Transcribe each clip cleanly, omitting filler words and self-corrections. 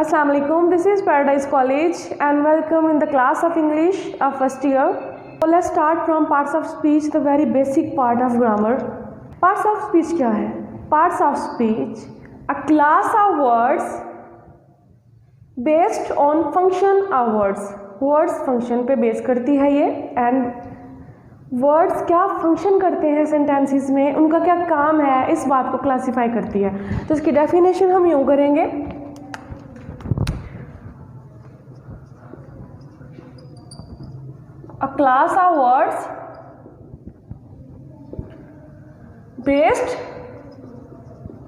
Assalamu alaikum. This is Paradise College and welcome in the class of English of first year. So let's start from parts of speech, the very basic part of grammar. Parts of speech क्या है? Parts of speech, a class of words based on function of words. Words function पे base करती है ये and words क्या function करते हैं sentences में, उनका क्या काम है, इस बात को क्लासीफाई करती है. तो इसकी डेफिनेशन हम यूँ करेंगे. A class of words based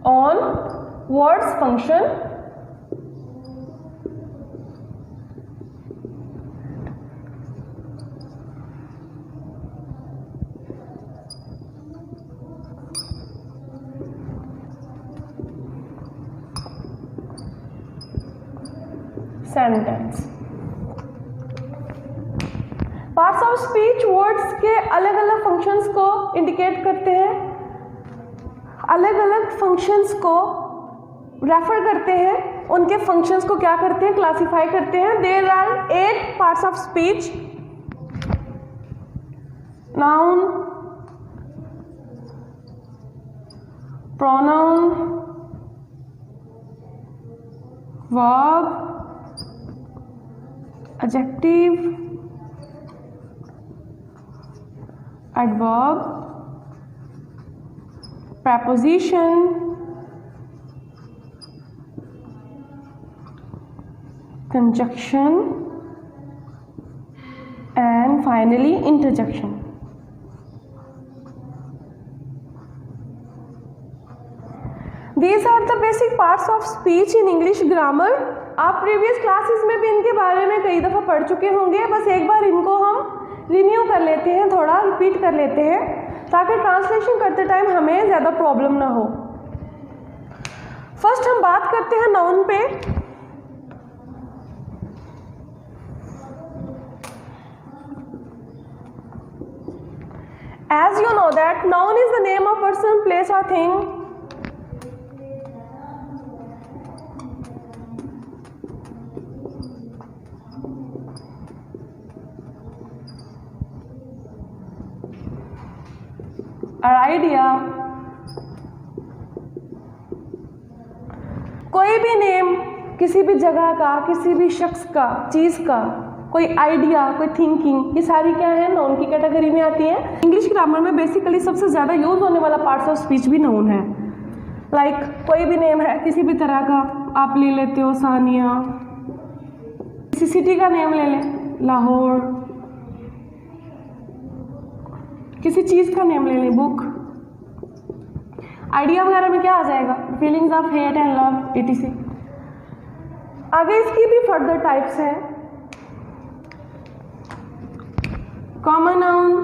on words function sentence. Parts of speech words के अलग अलग फंक्शंस को इंडिकेट करते हैं, अलग अलग फंक्शंस को रेफर करते हैं, उनके फंक्शंस को क्या करते हैं, क्लासिफाई करते हैं. There are 8 parts of speech. Noun, pronoun, verb, adjective, adverb, preposition, conjunction, and finally interjection. These are the basic parts of speech in English grammar. आप प्रीवियस क्लासेस में भी इनके बारे में कई दफ़ा पढ़ चुके होंगे, बस एक बार इनको हम रिन्यू कर लेते हैं, थोड़ा रिपीट कर लेते हैं ताकि ट्रांसलेशन करते टाइम हमें ज़्यादा प्रॉब्लम ना हो. फर्स्ट हम बात करते हैं नाउन पे. As you know that noun is the name of person, place और थिंग. आइडिया. कोई भी नेम किसी भी जगह का, किसी भी शख्स का, चीज़ का, कोई आइडिया, कोई थिंकिंग, ये सारी क्या है, नाउन की कैटेगरी में आती है. इंग्लिश ग्रामर में बेसिकली सबसे ज़्यादा यूज होने वाला पार्ट्स ऑफ स्पीच भी नाउन है. लाइक कोई भी नेम है किसी भी तरह का, आप ले लेते हो सानिया, किसी सिटी का नेम ले लें, लाहौर, किसी चीज़ का नेम ले लें, बुक. आइडिया वगैरह में क्या आ जाएगा, feelings of hate and love etc. आगे इसकी भी फर्दर टाइप्स हैं. Common noun,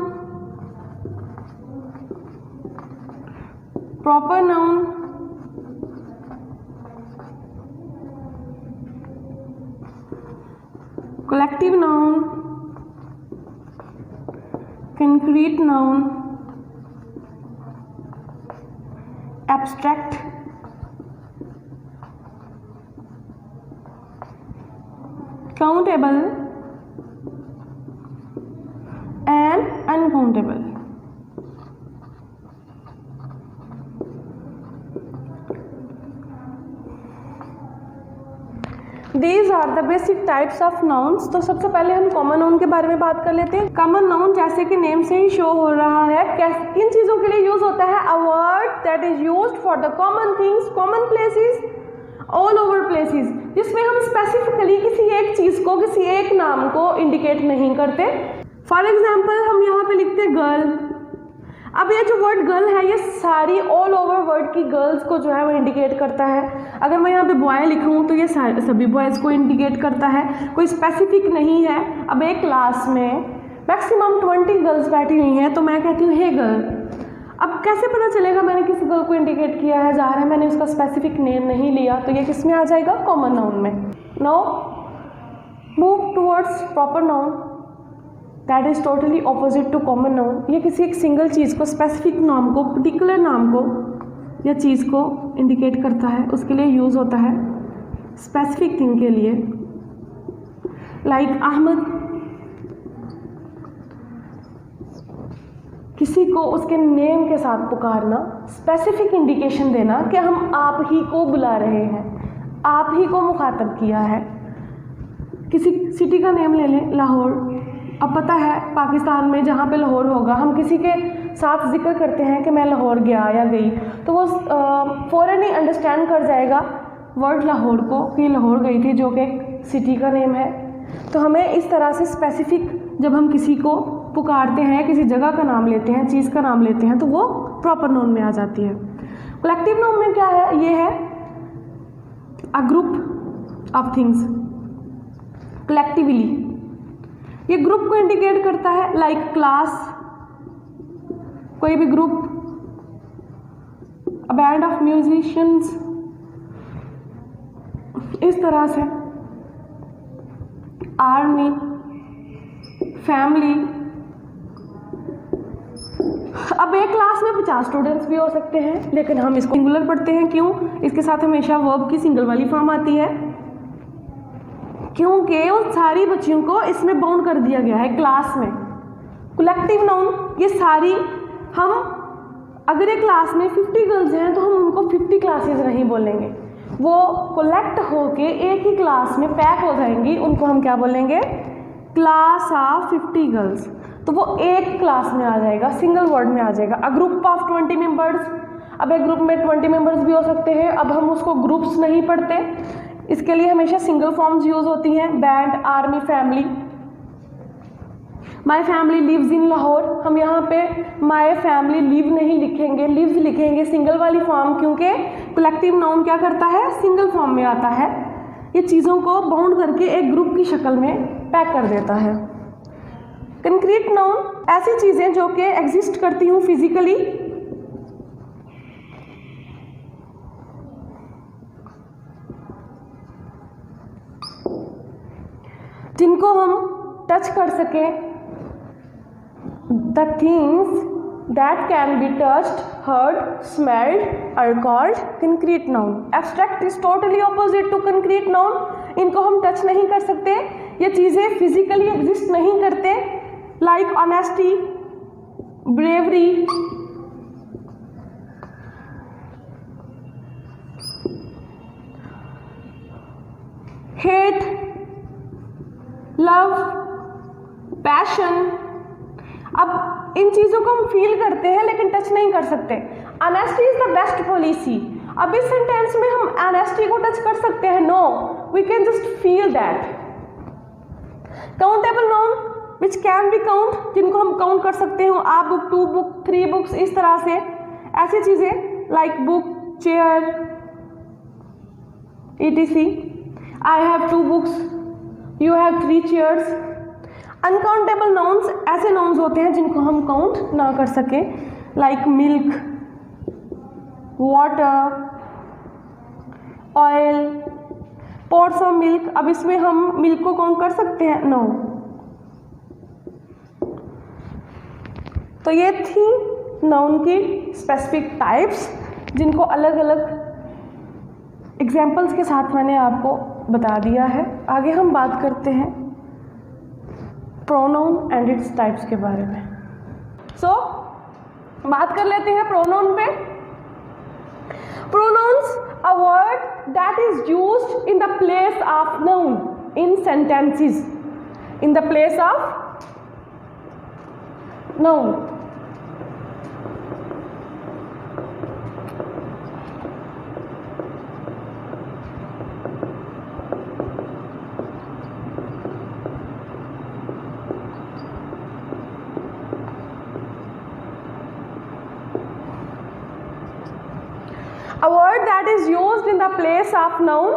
proper noun, collective noun, concrete noun, abstract, countable and uncountable. These are the basic types of nouns. तो सबसे पहले हम कॉमन नाउन के बारे में बात कर लेते हैं. कॉमन नाउन जैसे कि नेम से ही शो हो रहा है, किन चीज़ों के लिए यूज होता है, अ word that is used for the common things, common places, all over places, जिसमें हम स्पेसिफिकली किसी एक चीज़ को, किसी एक नाम को इंडिकेट नहीं करते. फॉर एग्जाम्पल हम यहाँ पे लिखते हैं गर्ल. अब ये जो वर्ड गर्ल है, ये सारी ऑल ओवर वर्ड की गर्ल्स को जो है वो इंडिकेट करता है. अगर मैं यहाँ पे बॉय लिखूँ तो ये सभी बॉयज़ को इंडिकेट करता है, कोई स्पेसिफिक नहीं है. अब एक क्लास में मैक्सिमम 20 गर्ल्स बैठी हुई हैं, तो मैं कहती हूँ हे गर्ल. अब कैसे पता चलेगा मैंने किस गर्ल को इंडिकेट किया है, ज़ाहिर है मैंने उसका स्पेसिफिक नेम नहीं लिया, तो ये किस में आ जाएगा, कॉमन नाउन में. Now move towards proper noun. That is totally opposite to common noun. ये किसी एक सिंगल चीज़ को, स्पेसिफिक नाम को, पर्टिकुलर नाम को या चीज़ को इंडिकेट करता है, उसके लिए यूज़ होता है. स्पेसिफिक थिंग के लिए, लाइक अहमद, किसी को उसके नेम के साथ पुकारना, स्पेसिफिक इंडिकेशन देना कि हम आप ही को बुला रहे हैं, आप ही को मुखातब किया है। किसी सिटी का नेम ले लें, लाहौर। अब पता है पाकिस्तान में जहाँ पे लाहौर होगा, हम किसी के साथ जिक्र करते हैं कि मैं लाहौर गया या गई, तो वो फ़ौरन ही अंडरस्टैंड कर जाएगा वर्ड लाहौर को कि लाहौर गई थी, जो कि एक सिटी का नेम है। तो हमें इस तरह से स्पेसिफिक जब हम किसी को पुकारते हैं, किसी जगह का नाम लेते हैं, चीज़ का नाम लेते हैं, तो वो प्रॉपर नाउन में आ जाती है। कलेक्टिव नाउन में क्या है? ये है a group of things collectively. ये ग्रुप को इंडिकेट करता है, लाइक क्लास, कोई भी group, a band of musicians, इस तरह से आर्मी, फैमिली। अब एक क्लास में 50 स्टूडेंट्स भी हो सकते हैं, लेकिन हम इसको सिंगुलर पढ़ते हैं। क्यों? इसके साथ हमेशा वर्ब की सिंगल वाली फॉर्म आती है, क्योंकि उन सारी बच्चियों को इसमें बाउंड कर दिया गया है क्लास में। कलेक्टिव नाउन, ये सारी, हम अगर एक क्लास में 50 गर्ल्स हैं तो हम उनको 50 क्लासेस नहीं बोलेंगे, वो कलेक्ट होके एक ही क्लास में पैक हो जाएंगी, उनको हम क्या बोलेंगे? Class of 50 girls. तो वो एक क्लास में आ जाएगा, सिंगल वर्ड में आ जाएगा। अ ग्रुप ऑफ 20 मेंबर्स, अब एक ग्रुप में 20 मेंबर्स भी हो सकते हैं। अब हम उसको ग्रुप्स नहीं पढ़ते, इसके लिए हमेशा सिंगल फॉर्म्स यूज होती हैं, band, army, family. My family lives in Lahore, हम यहाँ पे माई फैमिली लिव नहीं लिखेंगे, लिव्स लिखेंगे, सिंगल वाली फॉर्म, क्योंकि कलेक्टिव नाउन क्या करता है? सिंगल फॉर्म में आता है। ये चीज़ों को बाउंड करके एक ग्रुप की शक्ल में पैक कर देता है। कंक्रीट नाउन, ऐसी चीज़ें जो कि एग्जिस्ट करती हूँ फिजिकली, जिनको हम टच कर सकें। The things that can be touched, heard, smelled are called concrete noun. Abstract is totally opposite to concrete noun. इनको हम टच नहीं कर सकते, ये चीज़ें फिजिकली एग्जिस्ट नहीं करते, like honesty, bravery, hate, love, passion. अब इन चीज़ों को हम फील करते हैं लेकिन टच नहीं कर सकते। Honesty is the best policy. अब इस सेंटेंस में हम ऑनेस्टी को टच कर सकते हैं? No, we can just feel that. Countable noun which can be count, जिनको हम काउंट कर सकते हो, आ बुक, 2 बुक, 3 बुक्स, इस तरह से ऐसी चीज़ें, like book, chair, etc. I have 2 books, you have 3 chairs. Uncountable nouns ऐसे नाउन्स होते हैं जिनको हम काउंट ना कर सके, like milk, water, oil, pots of milk. अब इसमें हम मिल्क को काउंट कर सकते हैं? नो। तो ये थी नाउन की स्पेसिफिक टाइप्स, जिनको अलग अलग एग्जाम्पल्स के साथ मैंने आपको बता दिया है। आगे हम बात करते हैं प्रोनाउन एंड इट्स टाइप्स के बारे में। बात कर लेते हैं प्रोनाउन पे। Pronouns, a word that is used in the place of noun in sentences, in the place of noun. A word that is used in the place of noun,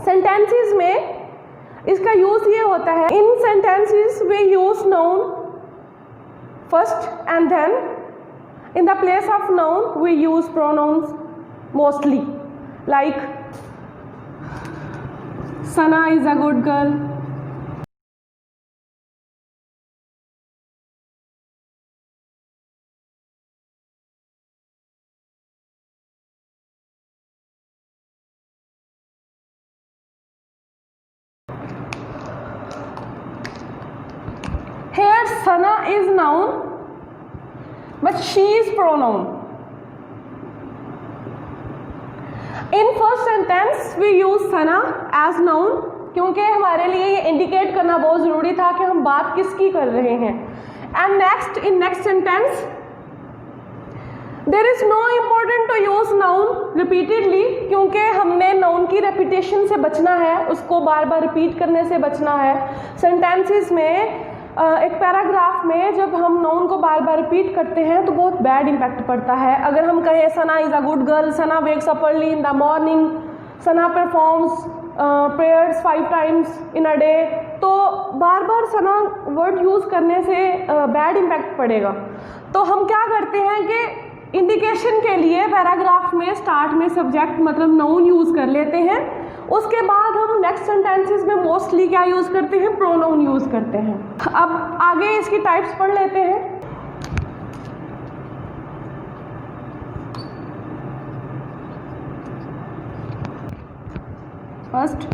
sentences में इसका यूज ये होता है, in sentences we use noun first and then in the place of noun we use pronouns mostly, like Sana is a good girl, Sana is noun but she is pronoun. In first sentence we use Sana as noun क्योंकि हमारे लिए ये indicate करना बहुत ज़रूरी था कि हम बात किसकी कर रहे हैं. And next, in next sentence there is no important to use noun repeatedly, क्योंकि हमने नाउन की रेपिटेशन से बचना है, उसको बार बार रिपीट करने से बचना है. सेंटेंसेस में एक पैराग्राफ में जब हम नाउन को बार बार रिपीट करते हैं तो बहुत बैड इम्पैक्ट पड़ता है. अगर हम कहें Sana is a good girl, Sana wakes up early in the morning, Sana performs prayers 5 times in a day, तो बार बार सना वर्ड यूज़ करने से बैड इम्पैक्ट पड़ेगा. तो हम क्या करते हैं कि इंडिकेशन के लिए पैराग्राफ में स्टार्ट में सब्जेक्ट मतलब नाउन यूज़ कर लेते हैं. उसके बाद हम नेक्स्ट सेंटेंसेस में मोस्टली क्या यूज़ करते हैं, प्रोनाउन यूज़ करते हैं. अब आगे इसकी टाइप्स पढ़ लेते हैं. First,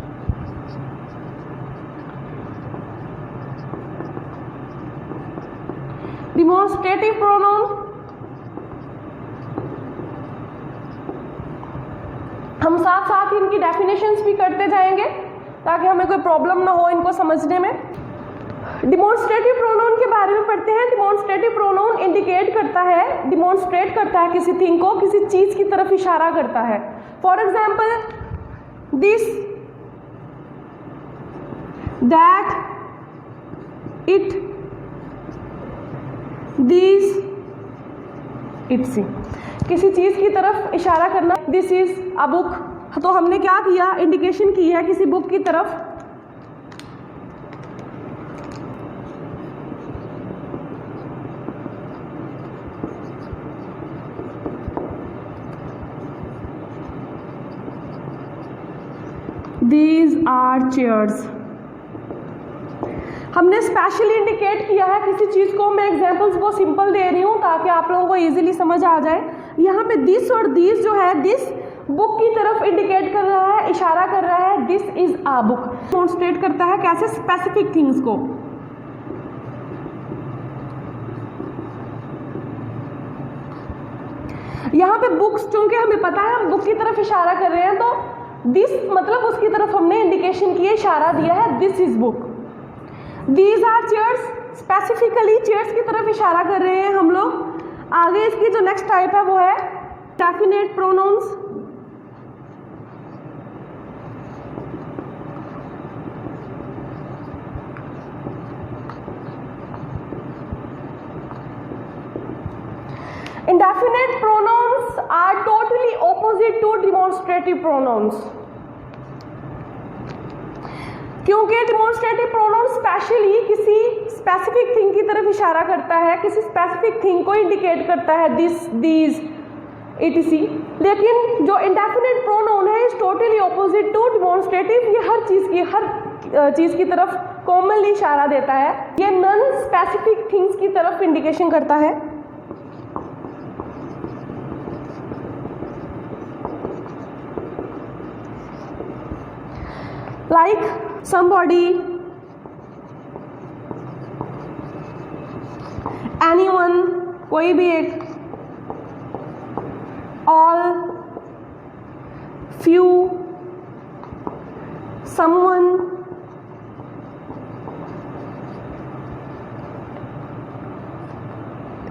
demonstrative pronoun. हम साथ साथ ही इनकी डेफिनेशंस भी करते जाएंगे ताकि हमें कोई प्रॉब्लम ना हो इनको समझने में. डिमॉन्स्ट्रेटिव प्रोनाउन के बारे में पढ़ते हैं. डिमॉन्स्ट्रेटिव प्रोनाउन इंडिकेट करता है, डिमॉन्स्ट्रेट करता है किसी थिंग को, किसी चीज़ की तरफ इशारा करता है. For example this, that, it, this, it's. किसी चीज़ की तरफ इशारा करना. दिस इज अ बुक, तो हमने क्या किया, इंडिकेशन की है किसी बुक की तरफ. These are chairs. हमने स्पेशली इंडिकेट किया है किसी चीज़ को. मैं एग्जांपल्स बहुत सिंपल दे रही हूँ ताकि आप लोगों को इजीली समझ आ जाए. यहाँ पे दिस और दिस जो है, दिस बुक की तरफ इंडिकेट कर रहा है, इशारा कर रहा है. This is a book demonstrate करता है कैसे, स्पेसिफिक थिंग्स को. यहाँ पे बुक्स, चूंकि हमें पता है हम बुक की तरफ इशारा कर रहे हैं, तो दिस मतलब उसकी तरफ हमने इंडिकेशन की, इशारा दिया है, this is book. These are chairs, specifically chairs की तरफ इशारा कर रहे हैं हम लोग. आगे इसकी जो नेक्स्ट टाइप है वो है definite pronouns. Indefinite pronouns are totally opposite to demonstrative pronouns. क्योंकि डिमॉन्स्ट्रेटिव प्रोनाउन स्पेशली किसी स्पेसिफिक थिंग की तरफ इशारा करता है, किसी स्पेसिफिक थिंग को इंडिकेट करता है, दिस, दीज, etc. लेकिन जो इंडेफिनिट प्रोनाउन है is totally opposite to demonstrative. ये हर चीज़ की तरफ कॉमनली इशारा देता है. ये नॉन स्पेसिफिक थिंग्स की तरफ इंडिकेशन करता है. लाइक somebody, anyone, कोई भी एक, all, few, someone,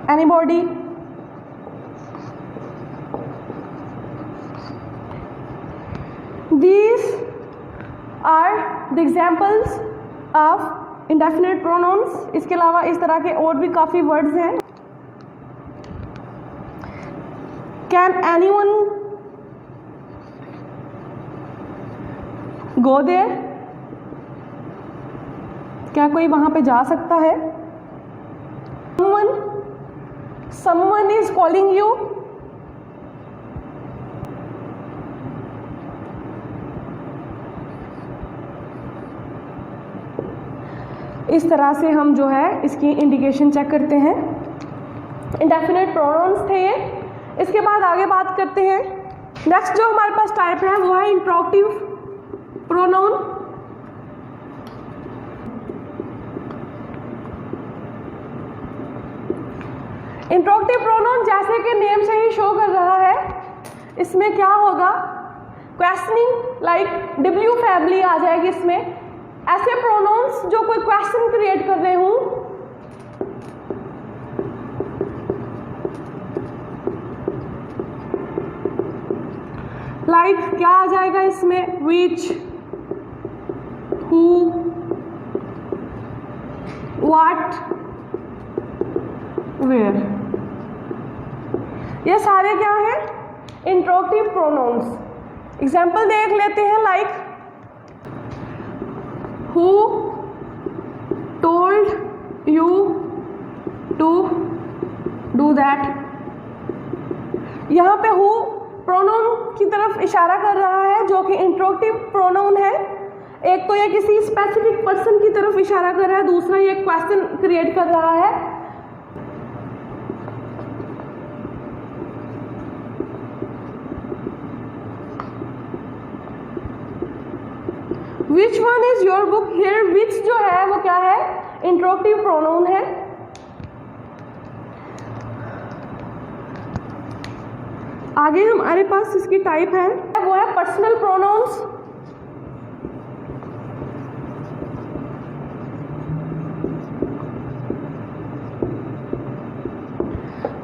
anybody. These are the examples of indefinite pronouns. इसके अलावा इस तरह के और भी काफ़ी वर्ड्स हैं. Can anyone go there? क्या कोई वहाँ पे जा सकता है? Someone is calling you. इस तरह से हम जो है इसकी इंडिकेशन चेक करते हैं. इंडेफिनिट प्रोनाउंस थे ये. इसके बाद आगे बात करते हैं. नेक्स्ट जो हमारे पास टाइप है वो है इंट्रोगेटिव प्रोनाउन. इंट्रोगेटिव प्रोनाउन जैसे कि नेम से ही शो कर रहा है, इसमें क्या होगा, क्वेश्चनिंग लाइक डब्ल्यू फैमिली आ जाएगी इसमें। ऐसे प्रोनाउंस जो कोई क्वेश्चन क्रिएट कर रहे हूं, लाइक क्या आ जाएगा इसमें, विच, हु, व्हाट, वेयर, ये सारे क्या है, इंट्रोगेटिव प्रोनाउंस। एग्जाम्पल देख लेते हैं, like who told you to do that. यहाँ पे हु प्रोनाउन की तरफ इशारा कर रहा है जो कि इंट्रोगेटिव प्रोनाउन है। एक तो ये किसी स्पेसिफिक पर्सन की तरफ इशारा कर रहा है, दूसरा ये क्वेश्चन क्रिएट कर रहा है। Which one is your book, here which जो है वो क्या है, इंट्रोगेटिव प्रोनाउन है। आगे हमारे पास इसकी टाइप है, वो है पर्सनल प्रोनाउंस।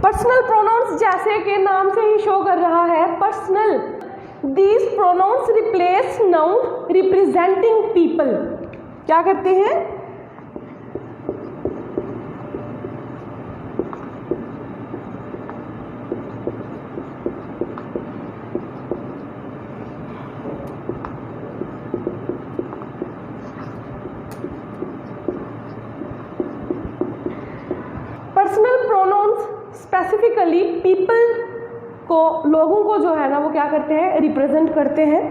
पर्सनल प्रोनाउंस जैसे कि नाम से ही शो कर रहा है, personal. These pronouns replace noun representing people। क्या करते हैं, पर्सनल प्रोनाउंस स्पेसिफिकली पीपल को, लोगों को जो है ना वो क्या करते हैं, रिप्रेजेंट करते हैं।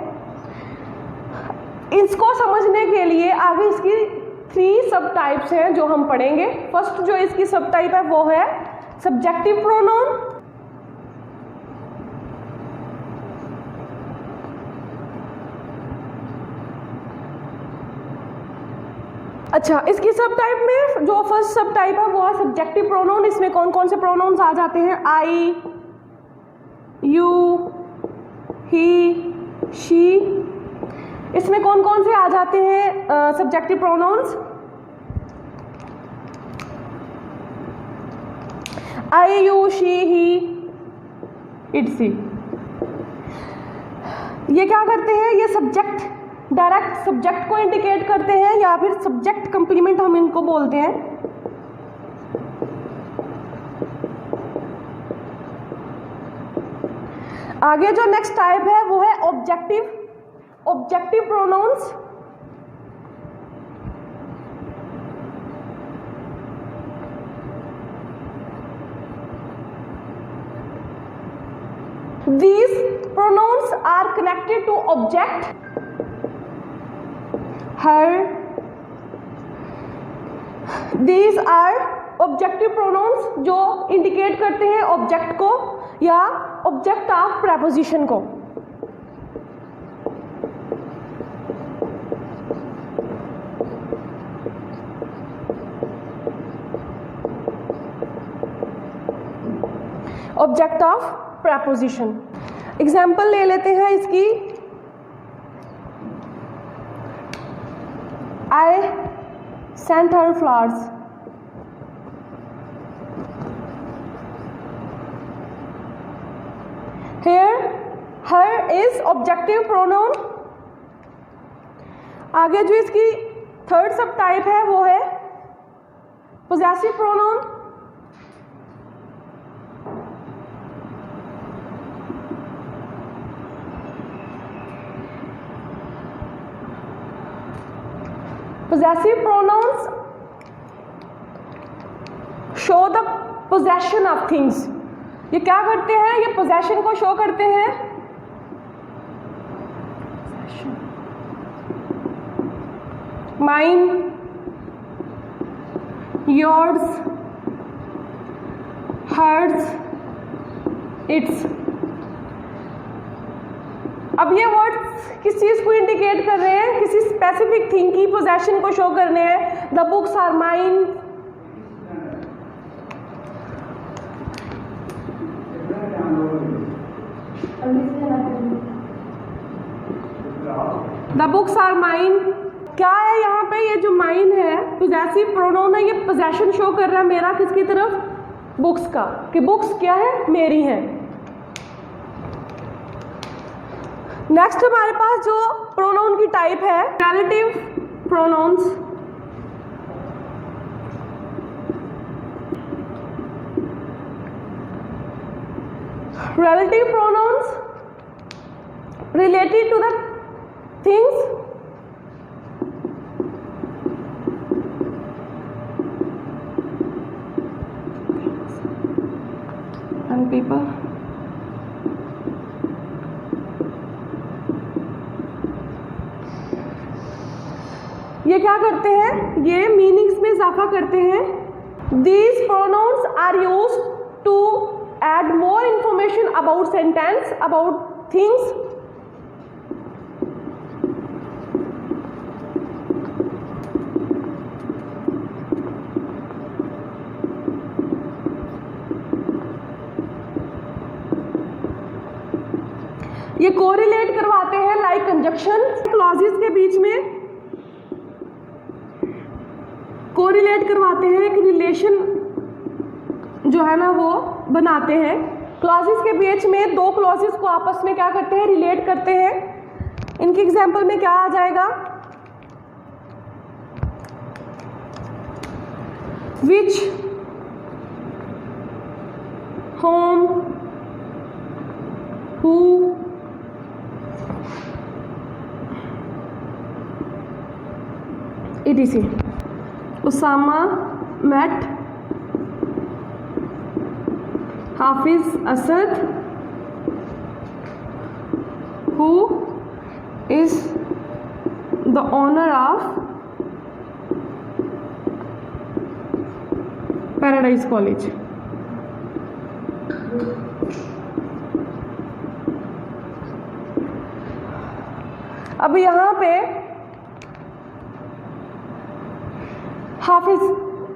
इसको समझने के लिए आगे इसकी 3 सब टाइप्स हैं जो हम पढ़ेंगे। फर्स्ट जो इसकी सब टाइप है वो है सब्जेक्टिव प्रोनाउन। अच्छा, इसकी सब टाइप में जो फर्स्ट सब टाइप है वो है सब्जेक्टिव प्रोनाउन। इसमें कौन कौन से प्रोनाउंस आ जाते हैं, आई, यू, ही, शी। इसमें कौन कौन से आ जाते हैं subjective pronouns, I, you, she, he, it, see. ये क्या करते हैं, ये सब्जेक्ट, डायरेक्ट सब्जेक्ट को इंडिकेट करते हैं या फिर सब्जेक्ट कंप्लीमेंट हम इनको बोलते हैं। आगे जो नेक्स्ट टाइप है वो है objective pronouns. These pronouns are connected to object, her. These are objective pronouns जो इंडिकेट करते हैं ऑब्जेक्ट को या ऑब्जेक्ट ऑफ प्रेपोजिशन को। Object of preposition. एग्जाम्पल ले लेते हैं इसकी, I sent her flowers. Here, her is objective pronoun। आगे जो इसकी थर्ड सब टाइप है वो है possessive pronoun। possessive pronouns show the possession of things। ये क्या करते हैं, ये पोजेशन को शो करते हैं। Mine, yours, hers, its. अब ये वर्ड्स किस चीज को इंडिकेट कर रहे हैं, किसी स्पेसिफिक थिंग की पोजेशन को शो करने हैं। The books are mine, the books are mine. क्या है यहाँ पे, ये जो माइन है पोजेसिव प्रोनाउन है, ये पोजेशन शो कर रहा है मेरा किसकी तरफ, बुक्स का, कि बुक्स क्या है, मेरी है। नेक्स्ट हमारे पास जो प्रोनाउन की टाइप है relative pronouns. Relative pronouns related to the things and people। ये क्या करते हैं, ये मीनिंग्स में इजाफा करते हैं। These pronouns are used to add more information about sentence, about things। ये कोरिलेट करवाते हैं लाइक कंजक्शन क्लॉजेस के बीच में, कोरिलेट करवाते हैं, एक रिलेशन जो है ना वो बनाते हैं। क्लॉजेस के बीच में दो क्लॉजेस को आपस में क्या करते हैं, रिलेट करते हैं। इनके एग्जाम्पल में क्या आ जाएगा, which, whom, who, etc। Usama met Hafiz Asad, who is the owner of Paradise College। अब यहाँ पे Hafiz,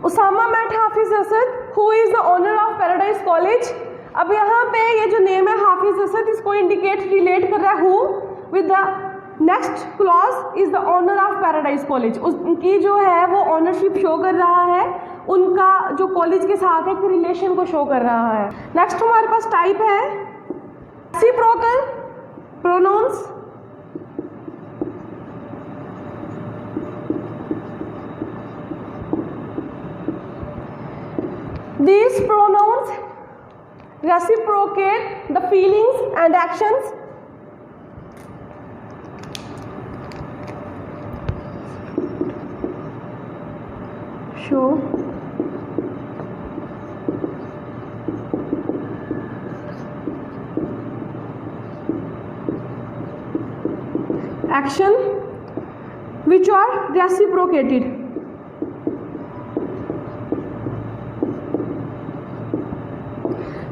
Usama met Hafiz Asad who is the owner of Paradise College. अब यहाँ पे ये जो नेम है हाफिज असद, इसको इंडिकेट रिलेट कर रहा है who with the next clause is the owner of Paradise college. उनकी जो है वो ओनरशिप शो कर रहा है, उनका जो कॉलेज के साथ एक रिलेशन को शो कर रहा है। नेक्स्ट हमारे पास टाइप है reciprocal pronouns. These pronouns reciprocate the feelings and actions show action which are reciprocated।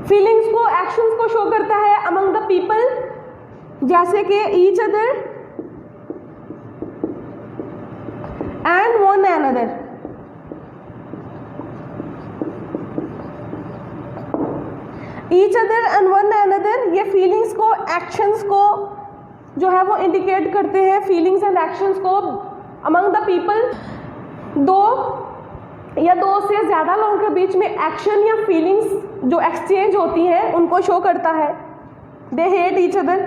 Feelings को, एक्शंस को शो करता है अमंग द पीपल, जैसे कि each other and one another. Each other and one another, ये feelings को, actions को जो है वो इंडिकेट करते हैं, फीलिंग्स एंड एक्शंस को अमंग द पीपल। दो या दो से ज़्यादा लोगों के बीच में एक्शन या फीलिंग्स जो एक्सचेंज होती हैं उनको शो करता है। They hate each other.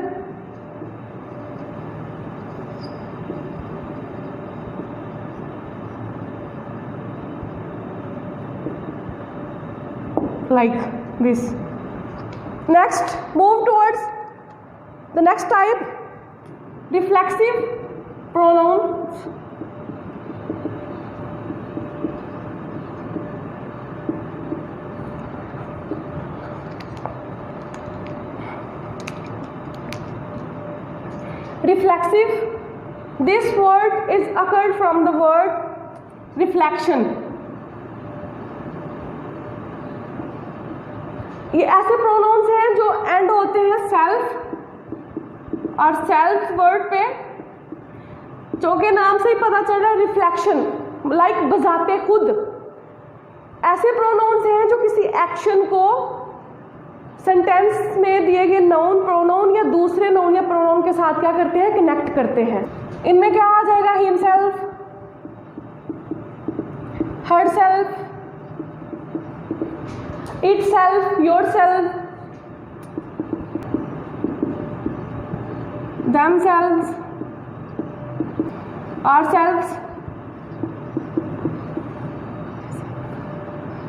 like this। Next, move towards the next type, reflexive pronouns। Reflexive, this word is occurred from the word reflection। ये ऐसे प्रोनाउंस हैं जो एंड होते हैं सेल्फ और सेल्फ वर्ड पे, जो के नाम से ही पता चल रहा है रिफ्लेक्शन, लाइक बजाते खुद। ऐसे प्रोनाउंस हैं जो किसी एक्शन को सेंटेंस में दिए गए नाउन प्रोनाउन या दूसरे नाउन या प्रोनाउन के साथ क्या करते हैं, कनेक्ट करते हैं। इनमें क्या आ जाएगा, himself, herself, itself, yourself, themselves, ourselves,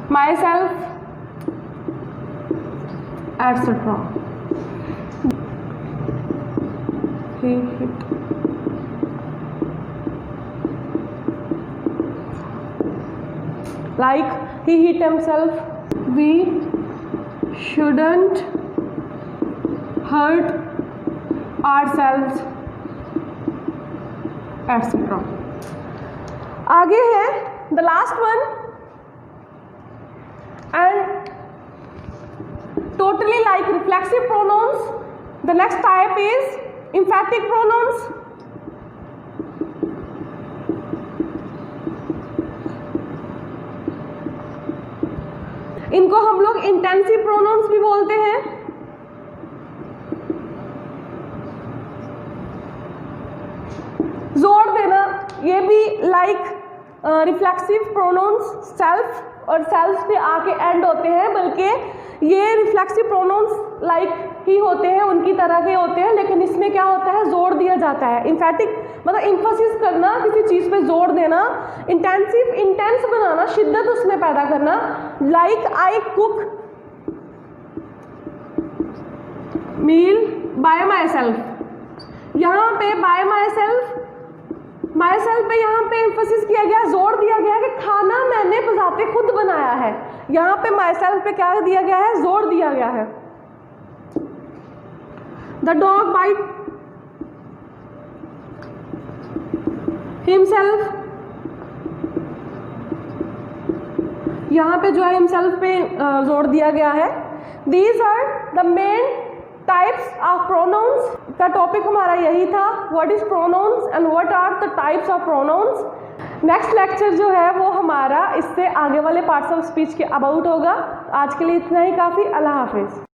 myself, etc. He hit. Like he hit himself. We shouldn't hurt ourselves, etc. आगे है the last one, and totally like reflexive pronouns. The next type is emphatic pronouns. इनको हम लोग intensive pronounce भी बोलते हैं। जोर देना, ये भी लाइक रिफ्लेक्सिव प्रोनाउंस सेल्फ और सेल्फ पे आके एंड होते हैं, बल्कि ये रिफ्लेक्सिव प्रोनाउंस लाइक ही होते हैं, उनकी तरह के होते हैं, लेकिन इसमें क्या होता है, जोर दिया जाता है। इम्फेटिक मतलब इम्फोसिस करना, किसी चीज़ पे जोर देना। इंटेंसिव इंटेंस बनाना, शिद्दत उसमें पैदा करना। Like I cook meal by myself, यहाँ पे by myself, myself पे यहाँ पे एम्फोसिस किया गया, जोर दिया गया कि खाना मैंने बजाते खुद बनाया है। यहाँ पे माई सेल्फ पे क्या दिया गया है, जोर दिया गया है। द डॉग बाइट हिमसेल्फ, यहाँ पे जो है हिमसेल्फ पे जोर दिया गया है। These are the main types of pronouns. का टॉपिक हमारा यही था, what is pronouns and what are the types of pronouns. Next lecture जो है वो हमारा इससे आगे वाले पार्ट्स ऑफ स्पीच के अबाउट होगा। आज के लिए इतना ही काफ़ी। अल्लाह हाफिज़।